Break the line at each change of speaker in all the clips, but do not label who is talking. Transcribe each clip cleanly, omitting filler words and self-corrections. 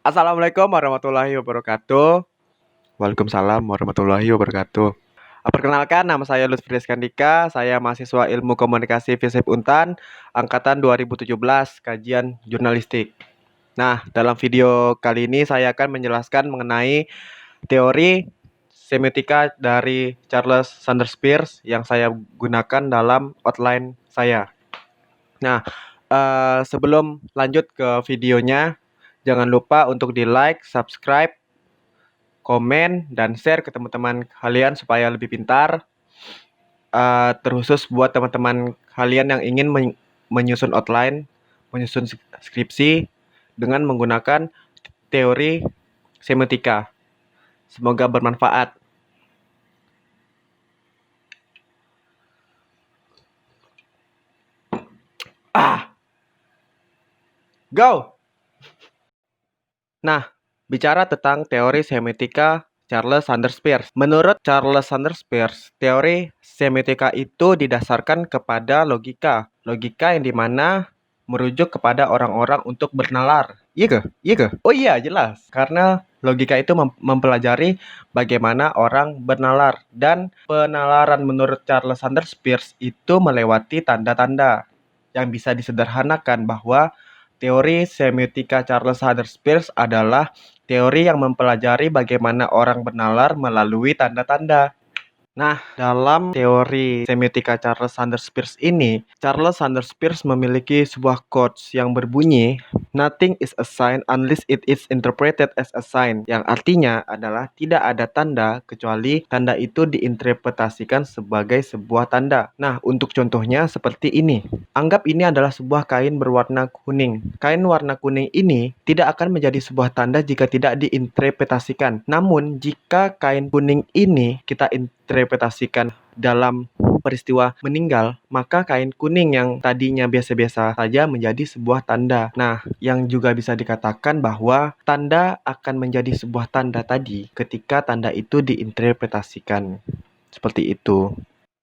Assalamualaikum warahmatullahi wabarakatuh. Waalaikumsalam warahmatullahi wabarakatuh. Perkenalkan, nama saya Lutfi Skandika. Saya mahasiswa Ilmu Komunikasi FISIP Untan, angkatan 2017, kajian jurnalistik. Nah, dalam video kali ini saya akan menjelaskan mengenai teori semiotika dari Charles Sanders Peirce yang saya gunakan dalam outline saya. Nah, sebelum lanjut ke videonya, jangan lupa untuk di-like, subscribe, komen, dan share ke teman-teman kalian supaya lebih pintar. Terkhusus buat teman-teman kalian yang ingin menyusun outline, menyusun skripsi dengan menggunakan teori semiotika. Semoga bermanfaat. Go! Nah, bicara tentang teori semiotika Charles Sanders Peirce. Menurut Charles Sanders Peirce, teori semiotika itu didasarkan kepada logika. Logika yang dimana merujuk kepada orang-orang untuk bernalar. Iya ke? Iya ke? Oh iya, jelas. Karena logika itu mempelajari bagaimana orang bernalar. Dan penalaran menurut Charles Sanders Peirce itu melewati tanda-tanda yang bisa disederhanakan bahwa teori semiotika Charles Sanders Peirce adalah teori yang mempelajari bagaimana orang bernalar melalui tanda-tanda. Nah, dalam teori semiotika Charles Sanders Peirce ini, Charles Sanders Peirce memiliki sebuah quotes yang berbunyi, "Nothing is a sign unless it is interpreted as a sign," yang artinya adalah tidak ada tanda kecuali tanda itu diinterpretasikan sebagai sebuah tanda. Nah, untuk contohnya seperti ini. Anggap ini adalah sebuah kain berwarna kuning. Kain warna kuning ini tidak akan menjadi sebuah tanda jika tidak diinterpretasikan. Namun, jika kain kuning ini kita interpretasikan dalam peristiwa meninggal, maka kain kuning yang tadinya biasa-biasa saja menjadi sebuah tanda. Nah, yang juga bisa dikatakan bahwa tanda akan menjadi sebuah tanda tadi ketika tanda itu diinterpretasikan. Seperti itu.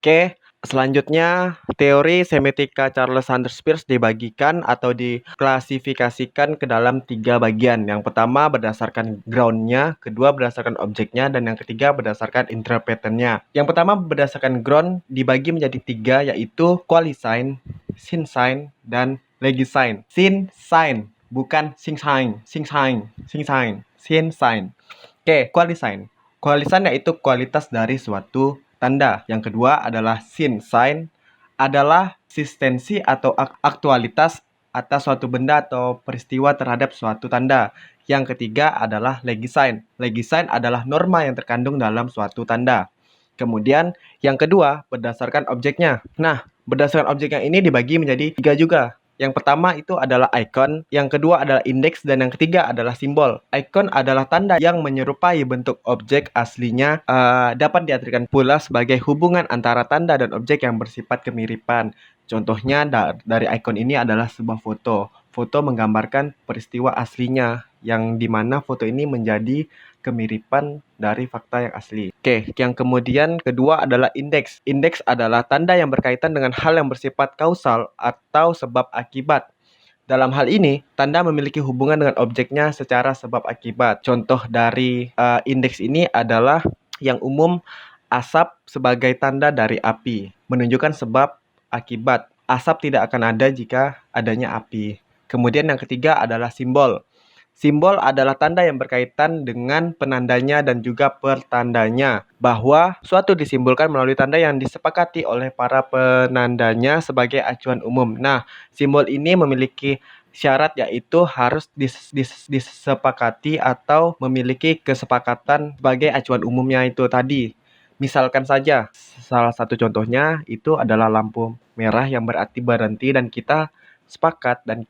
Oke, selanjutnya teori semiotika Charles Sanders Peirce dibagikan atau diklasifikasikan ke dalam 3 bagian. Yang pertama berdasarkan ground-nya, kedua berdasarkan objeknya, dan yang ketiga berdasarkan interpretannya. Yang pertama berdasarkan ground dibagi menjadi 3, yaitu quasi-sign, sin-sign, dan legi-sign. Sin-sign, bukan sing-sign, sing-sign, sing-sign, sin-sign. Oke, quasi-sign. Quasi-sign yaitu kualitas dari suatu tanda. Yang kedua adalah sin-sign, adalah eksistensi atau aktualitas atas suatu benda atau peristiwa terhadap suatu tanda. Yang ketiga adalah legi-sign. Legi-sign adalah norma yang terkandung dalam suatu tanda. Kemudian yang kedua berdasarkan objeknya. Nah, berdasarkan objeknya ini dibagi menjadi 3 juga. Yang pertama itu adalah icon, yang kedua adalah indeks, dan yang ketiga adalah simbol. Icon adalah tanda yang menyerupai bentuk objek aslinya, dapat diartikan pula sebagai hubungan antara tanda dan objek yang bersifat kemiripan. Contohnya dari icon ini adalah sebuah foto. Foto menggambarkan peristiwa aslinya, yang dimana foto ini menjadi kemiripan dari fakta yang asli. Oke, yang kemudian kedua adalah indeks. Indeks adalah tanda yang berkaitan dengan hal yang bersifat kausal atau sebab akibat. Dalam hal ini, tanda memiliki hubungan dengan objeknya secara sebab akibat. Contoh dari indeks ini adalah yang umum, asap sebagai tanda dari api, menunjukkan sebab akibat. Asap tidak akan ada jika adanya api. Kemudian yang ketiga adalah simbol. Simbol adalah tanda yang berkaitan dengan penandanya dan juga pertandanya, bahwa suatu disimbolkan melalui tanda yang disepakati oleh para penandanya sebagai acuan umum. Nah, simbol ini memiliki syarat, yaitu harus disepakati atau memiliki kesepakatan sebagai acuan umumnya itu tadi. Misalkan saja, salah satu contohnya itu adalah lampu merah yang berarti berhenti, dan kita sepakat dan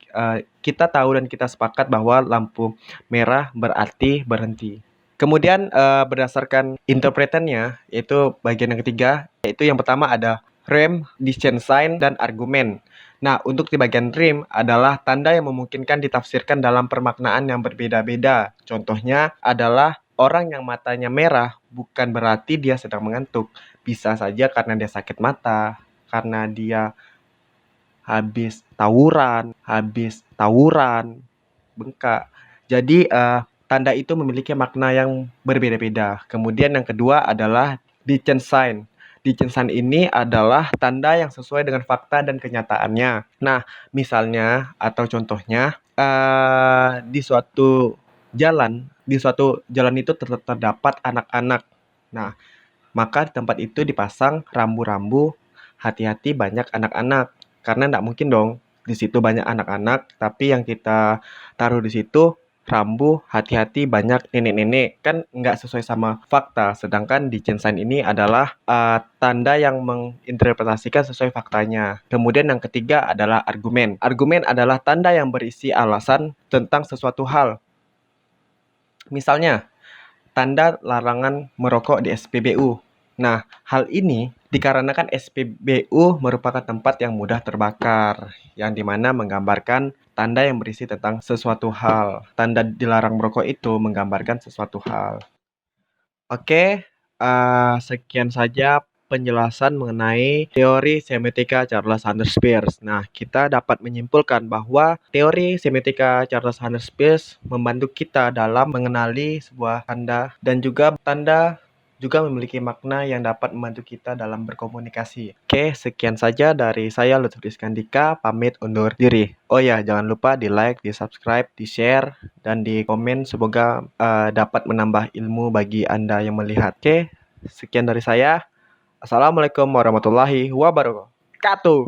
kita tahu dan kita sepakat bahwa lampu merah berarti berhenti. Kemudian berdasarkan interpretannya, yaitu bagian yang ketiga, yaitu yang pertama ada rem, distinction sign, dan argumen. Nah, untuk di bagian rem adalah tanda yang memungkinkan ditafsirkan dalam permaknaan yang berbeda-beda. Contohnya adalah orang yang matanya merah bukan berarti dia sedang mengantuk. Bisa saja karena dia sakit mata, karena dia habis tawuran, bengkak. Jadi tanda itu memiliki makna yang berbeda-beda. Kemudian yang kedua adalah Dichen sign. Dichen sign ini adalah tanda yang sesuai dengan fakta dan kenyataannya. Nah, misalnya atau contohnya di suatu jalan itu terdapat anak-anak. Nah, maka di tempat itu dipasang rambu-rambu hati-hati banyak anak-anak. Karena tidak mungkin dong di situ banyak anak-anak, tapi yang kita taruh di situ rambu hati-hati banyak nenek-nenek. Kan nggak sesuai sama fakta. Sedangkan di Gensign ini adalah tanda yang menginterpretasikan sesuai faktanya. Kemudian yang ketiga adalah argumen. Argumen adalah tanda yang berisi alasan tentang sesuatu hal. Misalnya, tanda larangan merokok di SPBU. Nah, hal ini dikarenakan SPBU merupakan tempat yang mudah terbakar, yang dimana menggambarkan tanda yang berisi tentang sesuatu hal. Tanda dilarang merokok itu menggambarkan sesuatu hal. Oke, sekian saja penjelasan mengenai teori semiotika Charles Sanders Peirce. Nah, kita dapat menyimpulkan bahwa teori semiotika Charles Sanders Peirce membantu kita dalam mengenali sebuah tanda dan juga tanda juga memiliki makna yang dapat membantu kita dalam berkomunikasi. Oke, sekian saja dari saya Lutfi Iskandika, pamit undur diri. Oh ya, jangan lupa di like, di subscribe, di share, dan di komen. Semoga dapat menambah ilmu bagi Anda yang melihat. Oke, sekian dari saya. Assalamualaikum warahmatullahi wabarakatuh.